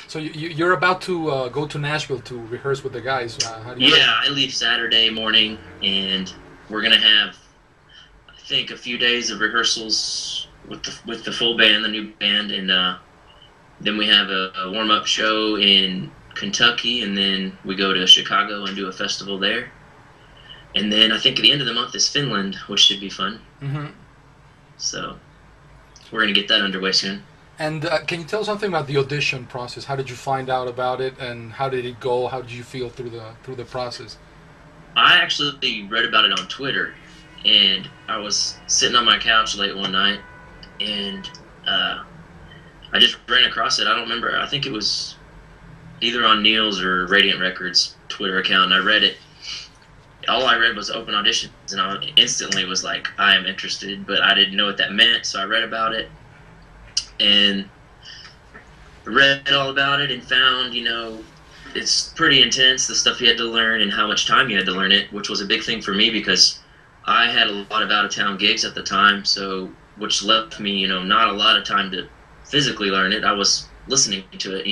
So you're about to go to Nashville to rehearse with the guys. How do you? Yeah, I leave Saturday morning, and we're gonna have, I think, a few days of rehearsals with the full band, the new band, and then we have a warm up show in Kentucky, and then we go to Chicago and do a festival there. And then I think at the end of the month is Finland, which should be fun. Mm-hmm. So we're gonna get that underway soon. And can you tell something about the audition process? How did you find out about it, and how did it go? How did you feel through the process? I actually read about it on Twitter, and I was sitting on my couch late one night, and I just ran across it. I don't remember. I think it was either on Neal's or Radiant Records Twitter account, and I read it. All I read was open auditions, and I instantly was like, I am interested, but I didn't know what that meant, so I read about it. And read all about it and found, it's pretty intense, the stuff you had to learn and how much time you had to learn it, which was a big thing for me because I had a lot of out-of-town gigs at the time, so which left me, not a lot of time to physically learn it. I was listening to it,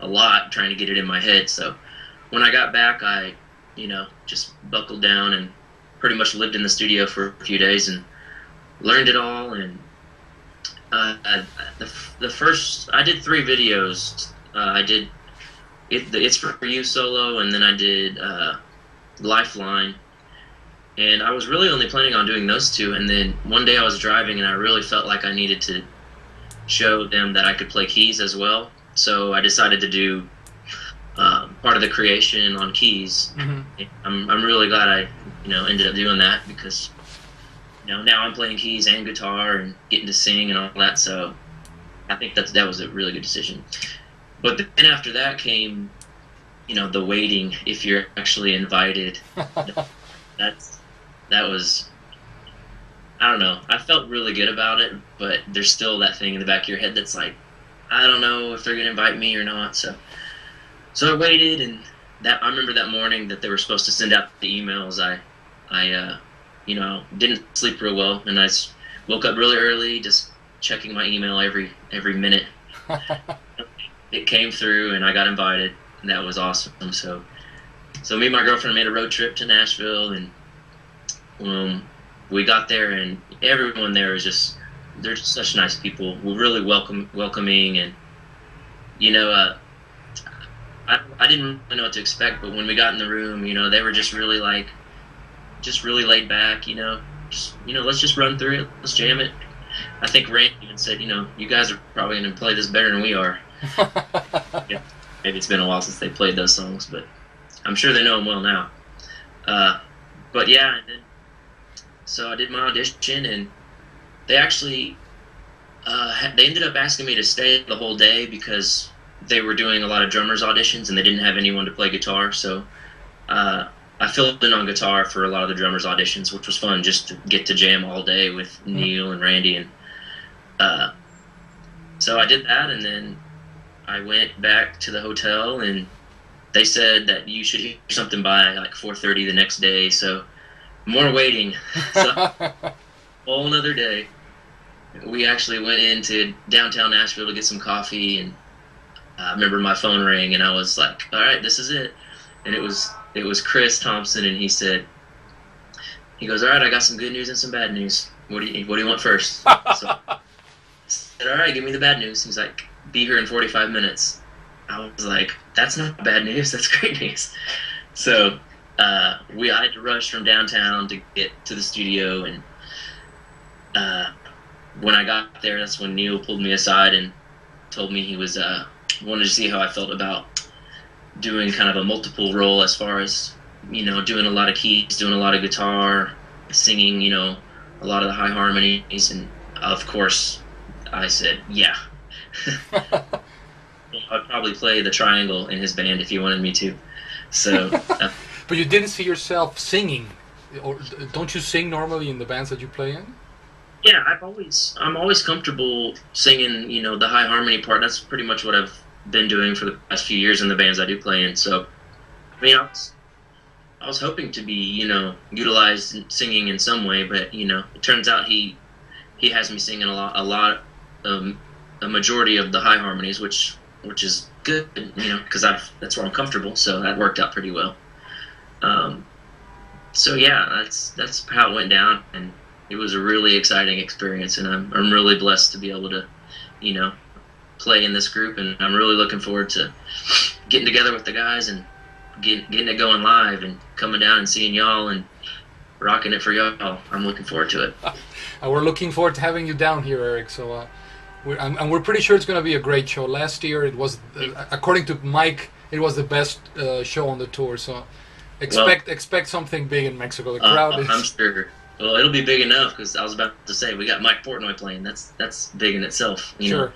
a lot, trying to get it in my head. So when I got back, I, just buckled down and pretty much lived in the studio for a few days and learned it all. And the first, I did 3 videos. I did It's For You solo, and then I did Lifeline. And I was really only planning on doing those 2. And then one day I was driving, and I really felt like I needed to show them that I could play keys as well. So I decided to do part of the creation on keys. Mm-hmm. I'm really glad I ended up doing that because now I'm playing keys and guitar and getting to sing and all that. So I think that was a really good decision. But then after that came the waiting, if you're actually invited. that was, I don't know. I felt really good about it, but there's still that thing in the back of your head that's like, I don't know if they're gonna invite me or not. So I waited, and I remember that morning that they were supposed to send out the emails. I didn't sleep real well, and I woke up really early, just checking my email every minute. It came through, and I got invited, and that was awesome. So me and my girlfriend made a road trip to Nashville, and we got there, and everyone there is just, they're such nice people. We're really welcoming, and I didn't really know what to expect, but when we got in the room, they were just really really laid back, let's just run through it, let's jam it. I think Randy even said, you guys are probably going to play this better than we are. Yeah, maybe it's been a while since they played those songs, but I'm sure they know them well now. But yeah, and then, so I did my audition, and they actually they ended up asking me to stay the whole day because they were doing a lot of drummers auditions and they didn't have anyone to play guitar. So I filled in on guitar for a lot of the drummers auditions, which was fun, just to get to jam all day with Neal and Randy. And so I did that, and then I went back to the hotel, and they said that you should hear something by like 4:30 the next day. So more waiting. So whole another day. We actually went into downtown Nashville to get some coffee, and I remember my phone rang, and I was like, all right, this is it. And it was Chris Thompson, and he goes, all right, I got some good news and some bad news. What do you want first? So I said, all right, give me the bad news. He's like, be here in 45 minutes. I was like, that's not bad news, that's great news. So I had to rush from downtown to get to the studio, and when I got there, that's when Neal pulled me aside and told me he was wanted to see how I felt about doing kind of a multiple role as far as, doing a lot of keys, doing a lot of guitar, singing, a lot of the high harmonies. And of course I said, yeah. I'd probably play the triangle in his band if he wanted me to. So but you didn't see yourself singing, or don't you sing normally in the bands that you play in? Yeah, I'm always comfortable singing, the high harmony part. That's pretty much what I've been doing for the past few years in the bands I do play in. So, I was hoping to be, utilized in singing in some way, but it turns out he has me singing a majority of the high harmonies, which is good, you know, because that's where I'm comfortable, so that worked out pretty well. So yeah, that's how it went down, and it was a really exciting experience, and I'm really blessed to be able to, you know, play in this group, and I'm really looking forward to getting together with the guys and getting it going live and coming down and seeing y'all and rocking it for y'all. I'm looking forward to it. We're looking forward to having you down here, Eric. So, we're pretty sure it's going to be a great show. Last year, it was, according to Mike, it was the best show on the tour. So, expect something big in Mexico. The crowd is. I'm sure. Well, it'll be big enough, because I was about to say we got Mike Portnoy playing. That's big in itself. You know,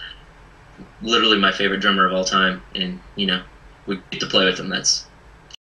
literally my favorite drummer of all time, and you know, we get to play with him. That's